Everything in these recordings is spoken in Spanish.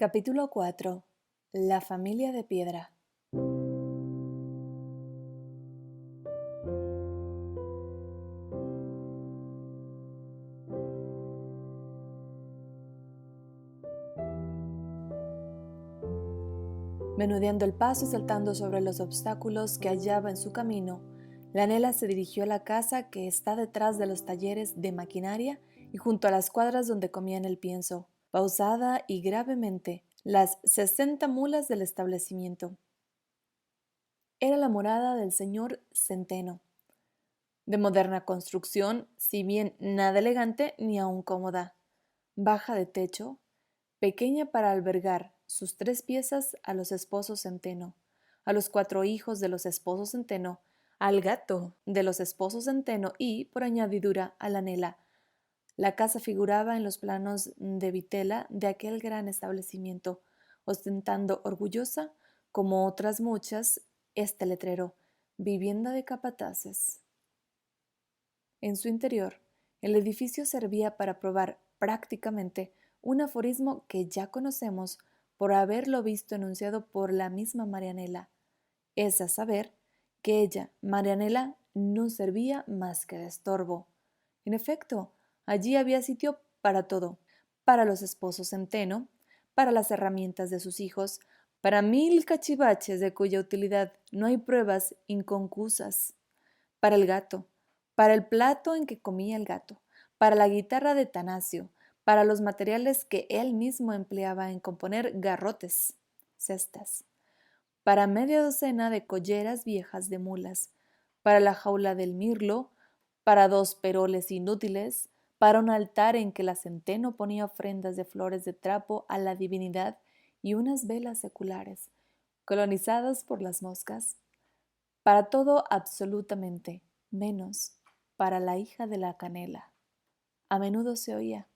Capítulo 4. La familia de piedra. Menudeando el paso y saltando sobre los obstáculos que hallaba en su camino, la Nela se dirigió a la casa que está detrás de los talleres de maquinaria y junto a las cuadras donde comían el pienso, pausada y gravemente, las 60 mulas del establecimiento. Era la morada del señor Centeno, de moderna construcción, si bien nada elegante ni aun cómoda, baja de techo, pequeña para albergar sus 3 piezas a los esposos Centeno, a los 4 hijos de los esposos Centeno, al gato de los esposos Centeno y, por añadidura, a la Nela. La casa figuraba en los planos de vitela de aquel gran establecimiento, ostentando orgullosa, como otras muchas, este letrero: vivienda de capataces. En su interior, el edificio servía para probar prácticamente un aforismo que ya conocemos por haberlo visto enunciado por la misma Marianela, es a saber, que ella, Marianela, no servía más que de estorbo. En efecto, allí había sitio para todo, para los esposos Centeno, para las herramientas de sus hijos, para 1000 cachivaches de cuya utilidad no hay pruebas inconcusas, para el gato, para el plato en que comía el gato, para la guitarra de Tanasio, para los materiales que él mismo empleaba en componer garrotes, cestas, para media docena de colleras viejas de mulas, para la jaula del mirlo, para 2 peroles inútiles, para un altar en que la Centeno ponía ofrendas de flores de trapo a la divinidad y unas velas seculares, colonizadas por las moscas, para todo absolutamente, menos para la hija de la canela. A menudo se oía: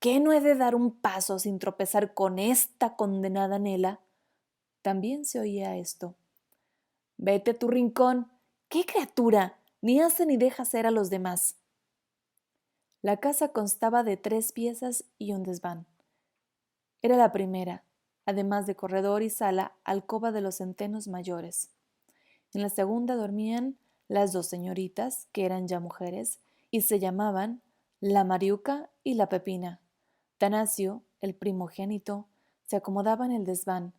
¿qué no he de dar un paso sin tropezar con esta condenada Nela? También se oía esto: vete a tu rincón, qué criatura, ni hace ni deja hacer a los demás. La casa constaba de 3 piezas y un desván. Era la primera, además de corredor y sala, alcoba de los Centenos mayores. En la segunda dormían las 2 señoritas, que eran ya mujeres, y se llamaban la Mariuca y la Pepina. Tanasio, el primogénito, se acomodaba en el desván,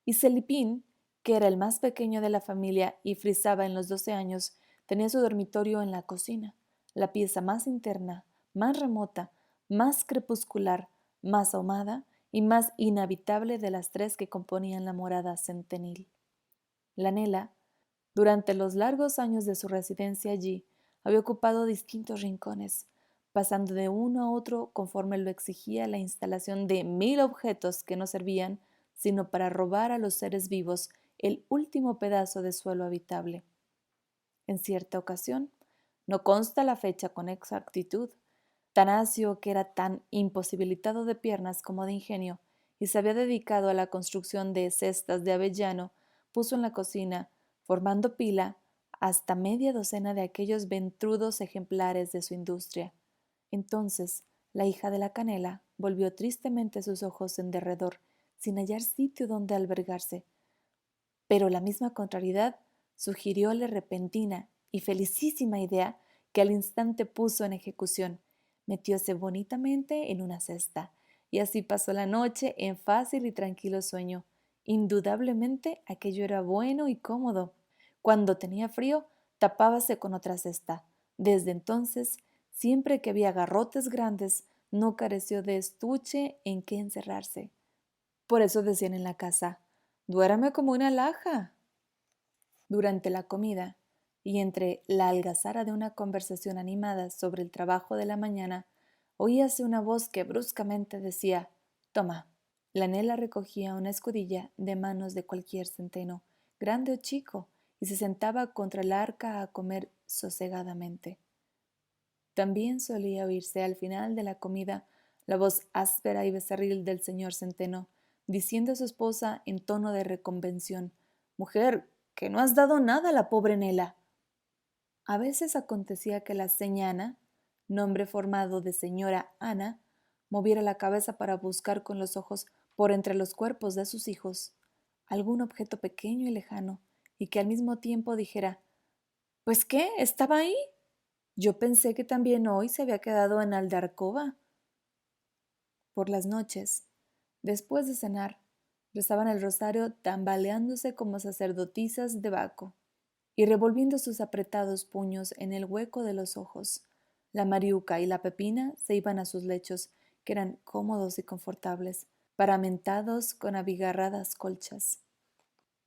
y Celipín, que era el más pequeño de la familia y frisaba en los 12 años, tenía su dormitorio en la cocina, la pieza más interna, más remota, más crepuscular, más ahumada y más inhabitable de las 3 que componían la morada centenil. La Nela, durante los largos años de su residencia allí, había ocupado distintos rincones, pasando de uno a otro conforme lo exigía la instalación de 1000 objetos que no servían sino para robar a los seres vivos el último pedazo de suelo habitable. En cierta ocasión, no consta la fecha con exactitud, Tanasio, que era tan imposibilitado de piernas como de ingenio, y se había dedicado a la construcción de cestas de avellano, puso en la cocina, formando pila, hasta media docena de aquellos ventrudos ejemplares de su industria. Entonces, la hija de la canela volvió tristemente sus ojos en derredor, sin hallar sitio donde albergarse. Pero la misma contrariedad sugirióle repentina y felicísima idea que al instante puso en ejecución. Metióse bonitamente en una cesta, y así pasó la noche en fácil y tranquilo sueño. Indudablemente aquello era bueno y cómodo. Cuando tenía frío, tapábase con otra cesta. Desde entonces, siempre que había garrotes grandes, no careció de estuche en que encerrarse. Por eso decían en la casa: duérame como una alhaja. Durante la comida, y entre la algazara de una conversación animada sobre el trabajo de la mañana, oíase una voz que bruscamente decía: toma. La Nela recogía una escudilla de manos de cualquier centeno, grande o chico, y se sentaba contra el arca a comer sosegadamente. También solía oírse al final de la comida la voz áspera y becerril del señor Centeno, diciendo a su esposa en tono de reconvención: mujer, que no has dado nada a la pobre Nela. A veces acontecía que la señana, nombre formado de señora Ana, moviera la cabeza para buscar con los ojos por entre los cuerpos de sus hijos, algún objeto pequeño y lejano, y que al mismo tiempo dijera, ¿pues qué? ¿Estaba ahí? Yo pensé que también hoy se había quedado en Aldarcoba. Por las noches, después de cenar, rezaban el rosario tambaleándose como sacerdotisas de Baco y revolviendo sus apretados puños en el hueco de los ojos. La Mariuca y la Pepina se iban a sus lechos, que eran cómodos y confortables, paramentados con abigarradas colchas.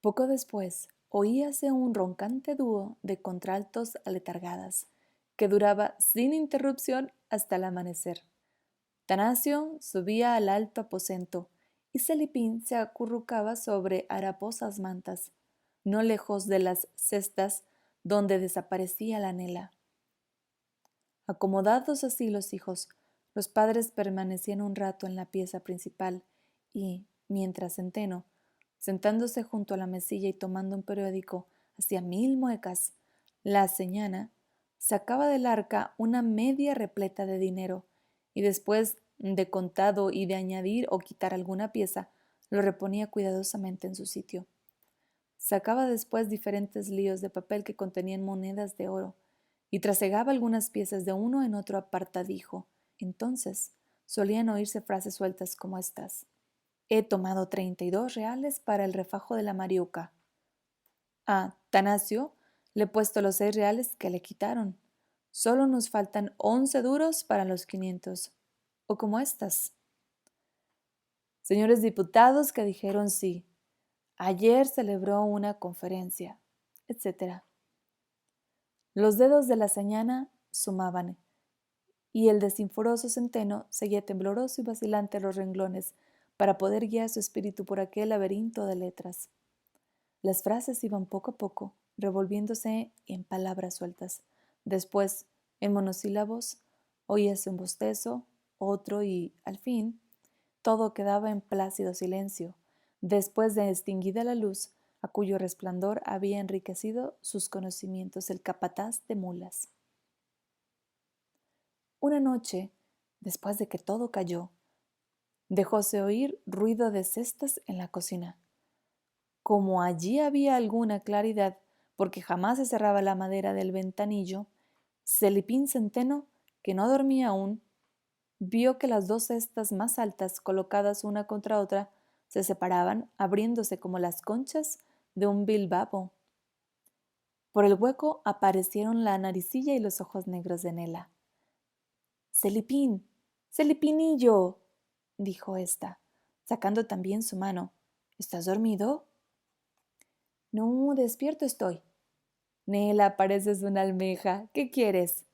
Poco después, oíase un roncante dúo de contraltos aletargadas, que duraba sin interrupción hasta el amanecer. Tanasio subía al alto aposento y Celipín se acurrucaba sobre haraposas mantas, no lejos de las cestas donde desaparecía la Nela. Acomodados así los hijos, los padres permanecían un rato en la pieza principal y, mientras Centeno, sentándose junto a la mesilla y tomando un periódico, hacía 1000 muecas, la señana sacaba del arca una media repleta de dinero y después de contado y de añadir o quitar alguna pieza, lo reponía cuidadosamente en su sitio. Sacaba después diferentes líos de papel que contenían monedas de oro y trasegaba algunas piezas de uno en otro apartadijo. Entonces solían oírse frases sueltas como estas. He tomado 32 reales para el refajo de la Mariuca. A Tanasio le he puesto los 6 reales que le quitaron. Solo nos faltan 11 duros para los 500. O como estas. Señores diputados que dijeron sí. Ayer celebró una conferencia, etc. Los dedos de la señana sumaban, y el desinforoso Centeno seguía tembloroso y vacilante los renglones para poder guiar su espíritu por aquel laberinto de letras. Las frases iban poco a poco, revolviéndose en palabras sueltas. Después, en monosílabos, oíase un bostezo, otro y, al fin, todo quedaba en plácido silencio, después de extinguida la luz, a cuyo resplandor había enriquecido sus conocimientos el capataz de mulas. Una noche, después de que todo calló, dejóse oír ruido de cestas en la cocina. Como allí había alguna claridad, porque jamás se cerraba la madera del ventanillo, Celipín Centeno, que no dormía aún, vio que las 2 cestas más altas, colocadas una contra otra, se separaban, abriéndose como las conchas de un bilbao. Por el hueco aparecieron la naricilla y los ojos negros de Nela. —Celipín, Celipinillo —dijo ésta, sacando también su mano—, ¿estás dormido? —No, despierto estoy. —Nela, pareces una almeja. ¿Qué quieres?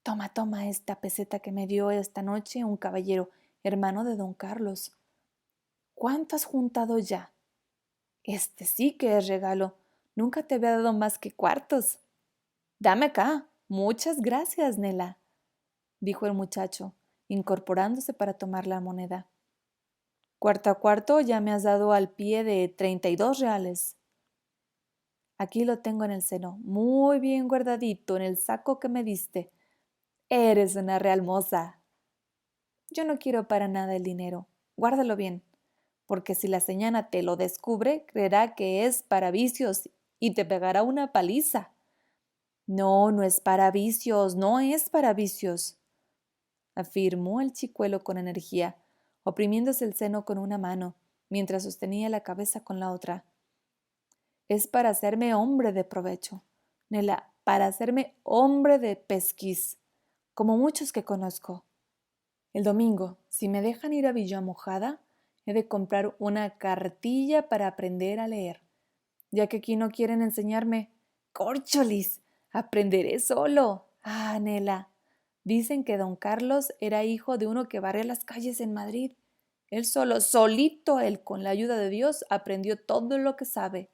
Toma, toma esta peseta que me dio esta noche un caballero, hermano de don Carlos. ¿Cuánto has juntado ya? Este sí que es regalo. Nunca te había dado más que cuartos. Dame acá. Muchas gracias, Nela, dijo el muchacho, incorporándose para tomar la moneda. Cuarto a cuarto ya me has dado al pie de 32 reales. Aquí lo tengo en el seno, muy bien guardadito en el saco que me diste. Eres una real moza. Yo no quiero para nada el dinero. Guárdalo bien, porque si la señana te lo descubre, creerá que es para vicios y te pegará una paliza. No, no es para vicios, no es para vicios, afirmó el chicuelo con energía, oprimiéndose el seno con una mano, mientras sostenía la cabeza con la otra. Es para hacerme hombre de provecho, Nela, para hacerme hombre de pesquis, como muchos que conozco. El domingo, si me dejan ir a Villamojada, he de comprar una cartilla para aprender a leer, ya que aquí no quieren enseñarme. ¡Córcholis! Aprenderé solo. Ah, Nela. Dicen que don Carlos era hijo de uno que barre las calles en Madrid. Él solo, solito él, con la ayuda de Dios, aprendió todo lo que sabe.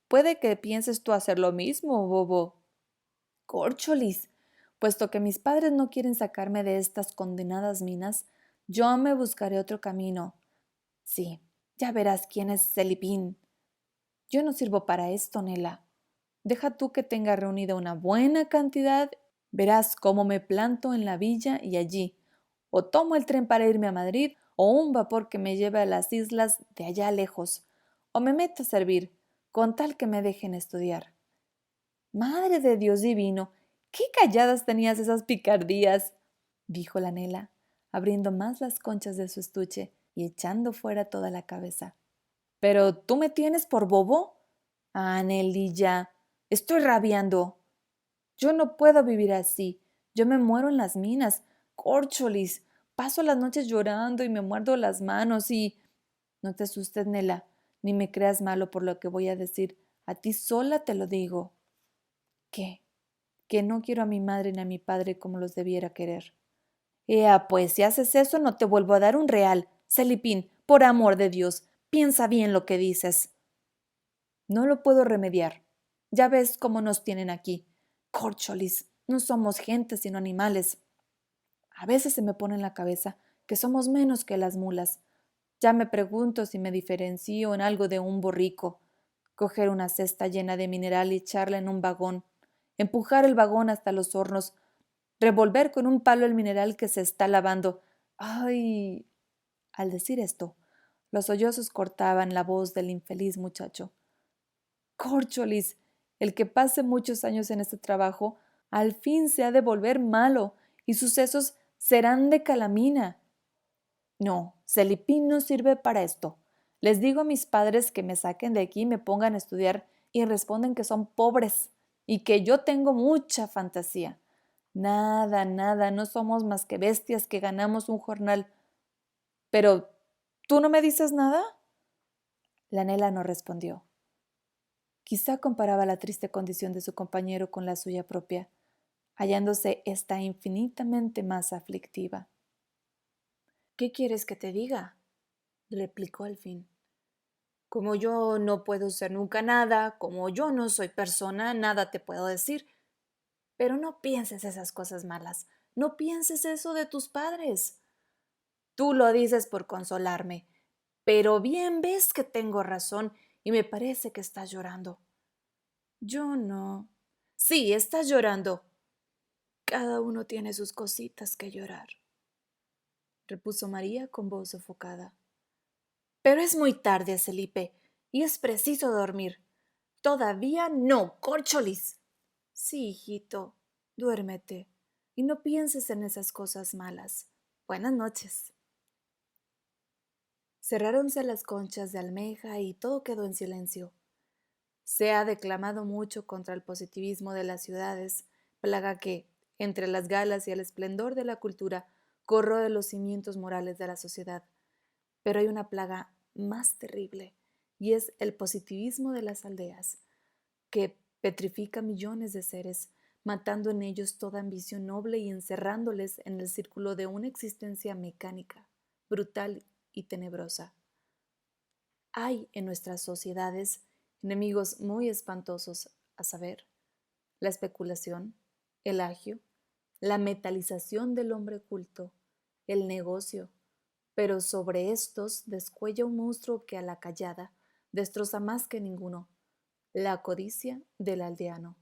Puede que pienses tú hacer lo mismo, bobo. Córcholis, puesto que mis padres no quieren sacarme de estas condenadas minas, yo me buscaré otro camino. Sí, ya verás quién es Celipín. Yo no sirvo para esto, Nela. Deja tú que tenga reunida una buena cantidad, verás cómo me planto en la villa y allí, o tomo el tren para irme a Madrid, o un vapor que me lleve a las islas de allá lejos, o me meto a servir, con tal que me dejen estudiar. Madre de Dios divino, qué calladas tenías esas picardías, dijo la Nela, abriendo más las conchas de su estuche y echando fuera toda la cabeza. ¿Pero tú me tienes por bobo? Ah, Nelly, ya. Estoy rabiando. Yo no puedo vivir así. Yo me muero en las minas. Córcholis. Paso las noches llorando y me muerdo las manos y... No te asustes, Nela, ni me creas malo por lo que voy a decir. A ti sola te lo digo. ¿Qué? Que no quiero a mi madre ni a mi padre como los debiera querer. Ea, pues, si haces eso no te vuelvo a dar un real. Celipín, por amor de Dios, piensa bien lo que dices. No lo puedo remediar. Ya ves cómo nos tienen aquí. Córcholis, no somos gente sino animales. A veces se me pone en la cabeza que somos menos que las mulas. Ya me pregunto si me diferencio en algo de un borrico. Coger una cesta llena de mineral y echarla en un vagón. Empujar el vagón hasta los hornos. Revolver con un palo el mineral que se está lavando. ¡Ay! Al decir esto, los sollozos cortaban la voz del infeliz muchacho. Córcholis, el que pase muchos años en este trabajo, al fin se ha de volver malo y sus sesos serán de calamina. No, Celipín no sirve para esto. Les digo a mis padres que me saquen de aquí y me pongan a estudiar y responden que son pobres y que yo tengo mucha fantasía. Nada, nada, no somos más que bestias que ganamos un jornal. Pero, ¿tú no me dices nada? La Nela no respondió. Quizá comparaba la triste condición de su compañero con la suya propia, hallándose ésta infinitamente más aflictiva. ¿Qué quieres que te diga? Replicó al fin. Como yo no puedo ser nunca nada, como yo no soy persona, nada te puedo decir. Pero no pienses esas cosas malas, no pienses eso de tus padres. Tú lo dices por consolarme, pero bien ves que tengo razón y me parece que estás llorando. Yo no. Sí, estás llorando. Cada uno tiene sus cositas que llorar, repuso María con voz sofocada. Pero es muy tarde, Felipe, y es preciso dormir. Todavía no, córcholis. Sí, hijito, duérmete y no pienses en esas cosas malas. Buenas noches. Cerráronse las conchas de almeja y todo quedó en silencio. Se ha declamado mucho contra el positivismo de las ciudades, plaga que, entre las galas y el esplendor de la cultura, corroe los cimientos morales de la sociedad. Pero hay una plaga más terrible, y es el positivismo de las aldeas, que petrifica millones de seres, matando en ellos toda ambición noble y encerrándoles en el círculo de una existencia mecánica, brutal y tenebrosa. Hay en nuestras sociedades enemigos muy espantosos, a saber, la especulación, el agio, la metalización del hombre culto, el negocio, pero sobre estos descuella un monstruo que a la callada destroza más que ninguno, la codicia del aldeano.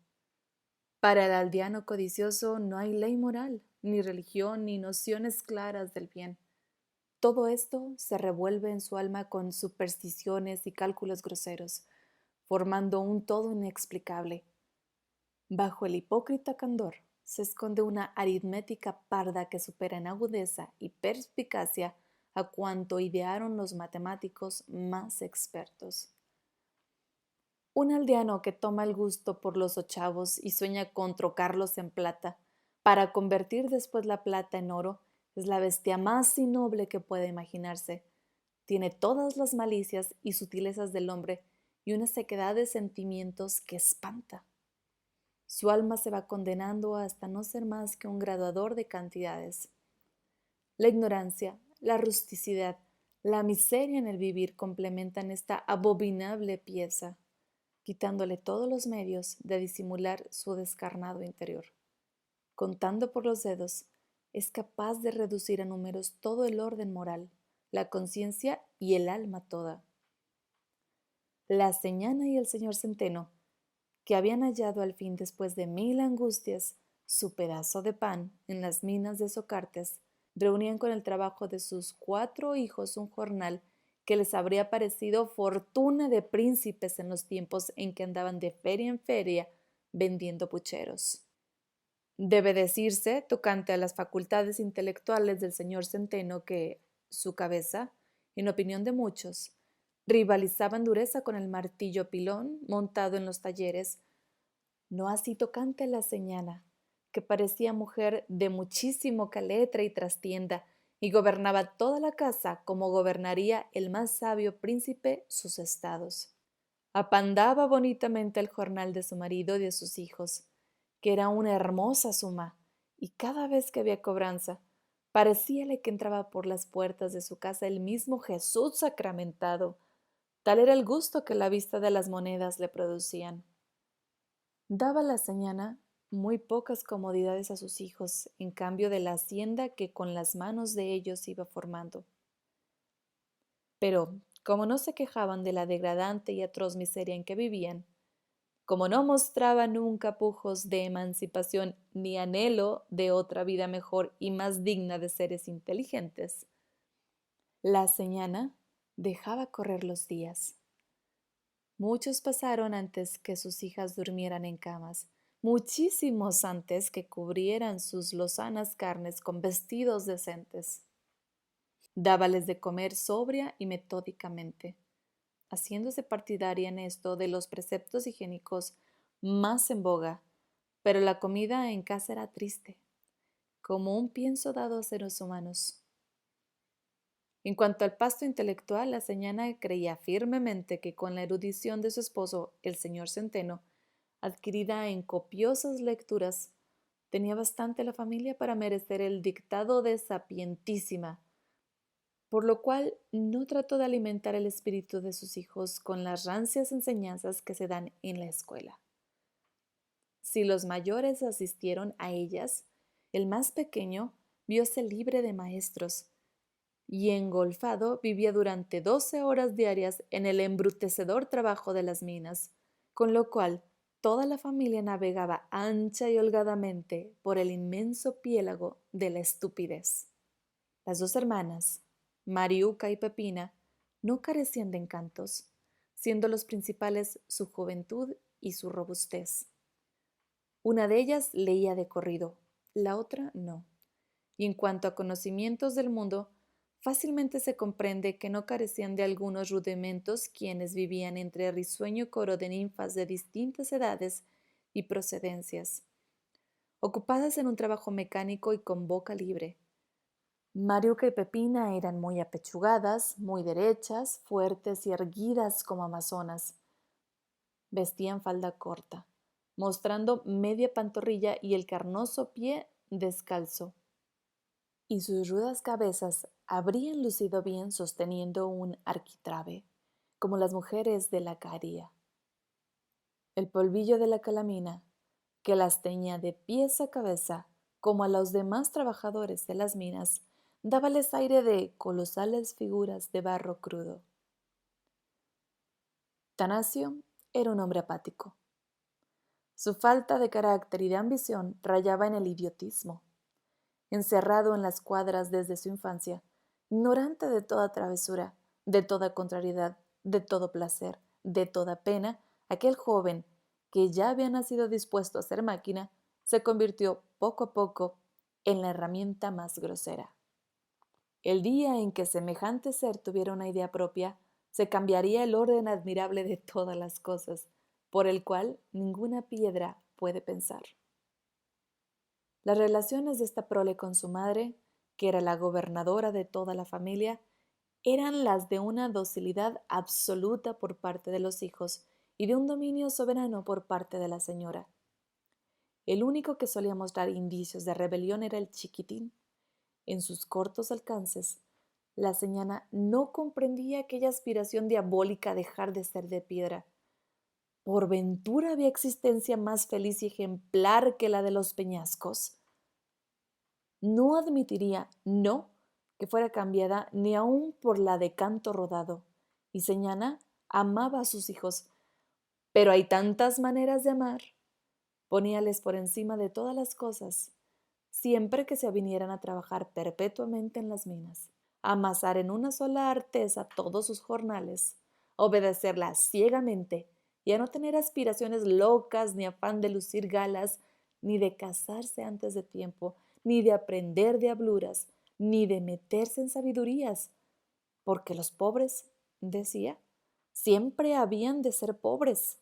Para el aldeano codicioso no hay ley moral, ni religión, ni nociones claras del bien. Todo esto se revuelve en su alma con supersticiones y cálculos groseros, formando un todo inexplicable. Bajo el hipócrita candor se esconde una aritmética parda que supera en agudeza y perspicacia a cuanto idearon los matemáticos más expertos. Un aldeano que toma el gusto por los ochavos y sueña con trocarlos en plata, para convertir después la plata en oro, es la bestia más innoble que puede imaginarse. Tiene todas las malicias y sutilezas del hombre y una sequedad de sentimientos que espanta. Su alma se va condenando hasta no ser más que un graduador de cantidades. La ignorancia, la rusticidad, la miseria en el vivir complementan esta abominable pieza, quitándole todos los medios de disimular su descarnado interior. Contando por los dedos, es capaz de reducir a números todo el orden moral, la conciencia y el alma toda. La señana y el señor Centeno, que habían hallado al fin después de 1000 angustias su pedazo de pan en las minas de Socartes, reunían con el trabajo de sus 4 hijos un jornal que les habría parecido fortuna de príncipes en los tiempos en que andaban de feria en feria vendiendo pucheros. Debe decirse, tocante a las facultades intelectuales del señor Centeno, que su cabeza, en opinión de muchos, rivalizaba en dureza con el martillo pilón montado en los talleres, no así tocante a la señora, que parecía mujer de muchísimo caletra y trastienda, y gobernaba toda la casa como gobernaría el más sabio príncipe sus estados. Apandaba bonitamente el jornal de su marido y de sus hijos, que era una hermosa suma, y cada vez que había cobranza, parecíale que entraba por las puertas de su casa el mismo Jesús sacramentado. Tal era el gusto que la vista de las monedas le producían. Daba la señora muy pocas comodidades a sus hijos, en cambio de la hacienda que con las manos de ellos iba formando. Pero, como no se quejaban de la degradante y atroz miseria en que vivían, como no mostraban nunca pujos de emancipación ni anhelo de otra vida mejor y más digna de seres inteligentes, la señora dejaba correr los días. Muchos pasaron antes que sus hijas durmieran en camas, muchísimos antes que cubrieran sus lozanas carnes con vestidos decentes. Dábales de comer sobria y metódicamente, haciéndose partidaria en esto de los preceptos higiénicos más en boga, pero la comida en casa era triste, como un pienso dado a seres humanos. En cuanto al pasto intelectual, la señora creía firmemente que con la erudición de su esposo, el señor Centeno, adquirida en copiosas lecturas, tenía bastante la familia para merecer el dictado de sapientísima, por lo cual no trató de alimentar el espíritu de sus hijos con las rancias enseñanzas que se dan en la escuela. Si los mayores asistieron a ellas, el más pequeño vióse libre de maestros, y engolfado vivía durante 12 horas diarias en el embrutecedor trabajo de las minas, con lo cual toda la familia navegaba ancha y holgadamente por el inmenso piélago de la estupidez. Las 2 hermanas, Mariuca y Pepina, no carecían de encantos, siendo los principales su juventud y su robustez. Una de ellas leía de corrido, la otra no. Y en cuanto a conocimientos del mundo, fácilmente se comprende que no carecían de algunos rudimentos quienes vivían entre risueño coro de ninfas de distintas edades y procedencias, ocupadas en un trabajo mecánico y con boca libre. Mariuca y Pepina eran muy apechugadas, muy derechas, fuertes y erguidas como amazonas. Vestían falda corta, mostrando media pantorrilla y el carnoso pie descalzo, y sus rudas cabezas habrían lucido bien sosteniendo un arquitrabe, como las mujeres de la Caria. El polvillo de la calamina, que las teñía de pies a cabeza, como a los demás trabajadores de las minas, dábales aire de colosales figuras de barro crudo. Tanasio era un hombre apático. Su falta de carácter y de ambición rayaba en el idiotismo. Encerrado en las cuadras desde su infancia, ignorante de toda travesura, de toda contrariedad, de todo placer, de toda pena, aquel joven, que ya había nacido dispuesto a ser máquina, se convirtió poco a poco en la herramienta más grosera. El día en que semejante ser tuviera una idea propia, se cambiaría el orden admirable de todas las cosas, por el cual ninguna piedra puede pensar. Las relaciones de esta prole con su madre, que era la gobernadora de toda la familia, eran las de una docilidad absoluta por parte de los hijos y de un dominio soberano por parte de la señora. El único que solía mostrar indicios de rebelión era el chiquitín. En sus cortos alcances, la señora no comprendía aquella aspiración diabólica a dejar de ser de piedra. ¿Por ventura había existencia más feliz y ejemplar que la de los peñascos? No admitiría, no, que fuera cambiada ni aun por la de canto rodado. Y señora amaba a sus hijos, pero hay tantas maneras de amar. Poníales por encima de todas las cosas, siempre que se vinieran a trabajar perpetuamente en las minas, amasar en una sola artesa todos sus jornales, obedecerla ciegamente y a no tener aspiraciones locas ni afán de lucir galas, ni de casarse antes de tiempo, ni de aprender diabluras, ni de meterse en sabidurías, porque los pobres, decía, siempre habían de ser pobres,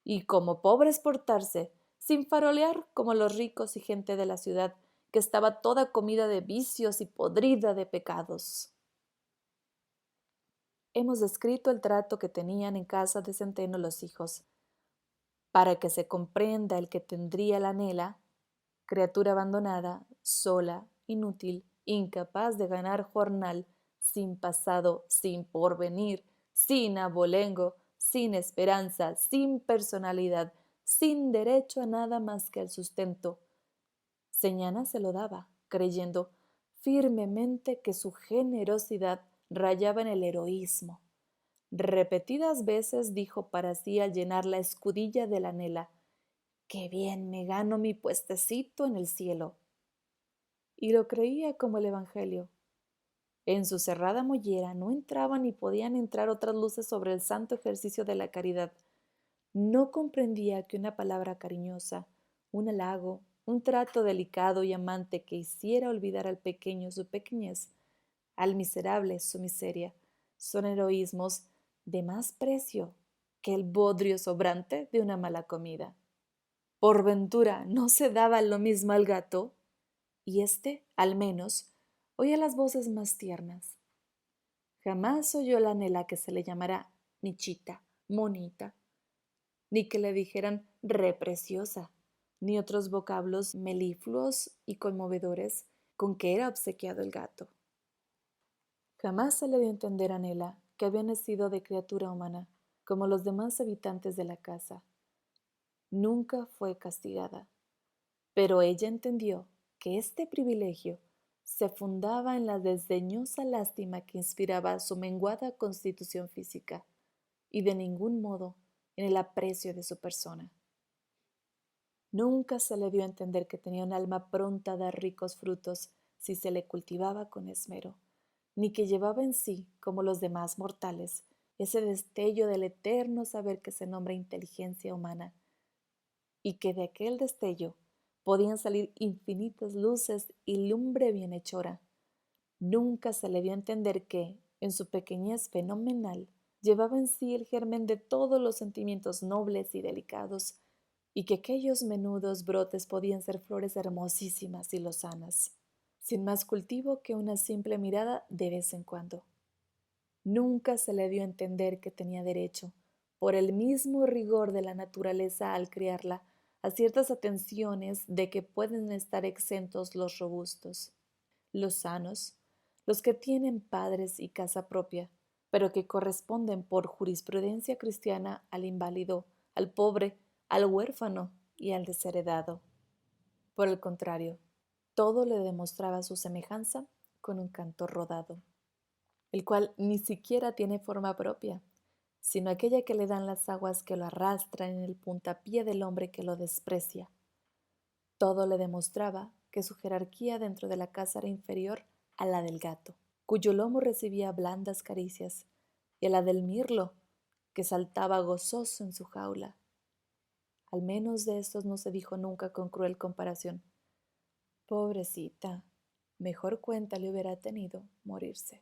y como pobres portarse, sin farolear como los ricos y gente de la ciudad, que estaba toda comida de vicios y podrida de pecados. Hemos descrito el trato que tenían en casa de Centeno los hijos, para que se comprenda el que tendría la Nela, criatura abandonada, sola, inútil, incapaz de ganar jornal, sin pasado, sin porvenir, sin abolengo, sin esperanza, sin personalidad, sin derecho a nada más que al sustento. Señana se lo daba, creyendo firmemente que su generosidad rayaba en el heroísmo. Repetidas veces dijo para sí al llenar la escudilla de la Nela: «Qué bien me gano mi puestecito en el cielo». Y lo creía como el Evangelio. En su cerrada mollera no entraban ni podían entrar otras luces sobre el santo ejercicio de la caridad. No comprendía que una palabra cariñosa, un halago, un trato delicado y amante que hiciera olvidar al pequeño su pequeñez, al miserable su miseria, son heroísmos de más precio que el bodrio sobrante de una mala comida. Por ventura no se daba lo mismo al gato, y éste, al menos, oía las voces más tiernas. Jamás oyó la Nela que se le llamara Michita, monita, ni que le dijeran repreciosa, ni otros vocablos melifluos y conmovedores con que era obsequiado el gato. Jamás se le dio a entender a Nela que había nacido de criatura humana, como los demás habitantes de la casa. Nunca fue castigada, pero ella entendió que este privilegio se fundaba en la desdeñosa lástima que inspiraba su menguada constitución física, y de ningún modo en el aprecio de su persona. Nunca se le dio a entender que tenía un alma pronta a dar ricos frutos si se le cultivaba con esmero, ni que llevaba en sí, como los demás mortales, ese destello del eterno saber que se nombra inteligencia humana, y que de aquel destello podían salir infinitas luces y lumbre bienhechora. Nunca se le dio a entender que, en su pequeñez fenomenal, llevaba en sí el germen de todos los sentimientos nobles y delicados, y que aquellos menudos brotes podían ser flores hermosísimas y lozanas, sin más cultivo que una simple mirada de vez en cuando. Nunca se le dio a entender que tenía derecho, por el mismo rigor de la naturaleza al criarla, a ciertas atenciones de que pueden estar exentos los robustos, los sanos, los que tienen padres y casa propia, pero que corresponden por jurisprudencia cristiana al inválido, al pobre, al huérfano y al desheredado. Por el contrario, todo le demostraba su semejanza con un canto rodado, el cual ni siquiera tiene forma propia, sino aquella que le dan las aguas que lo arrastran en el puntapié del hombre que lo desprecia. Todo le demostraba que su jerarquía dentro de la casa era inferior a la del gato, cuyo lomo recibía blandas caricias, y a la del mirlo, que saltaba gozoso en su jaula. Al menos de estos no se dijo nunca con cruel comparación: «Pobrecita, mejor cuenta le hubiera tenido morirse».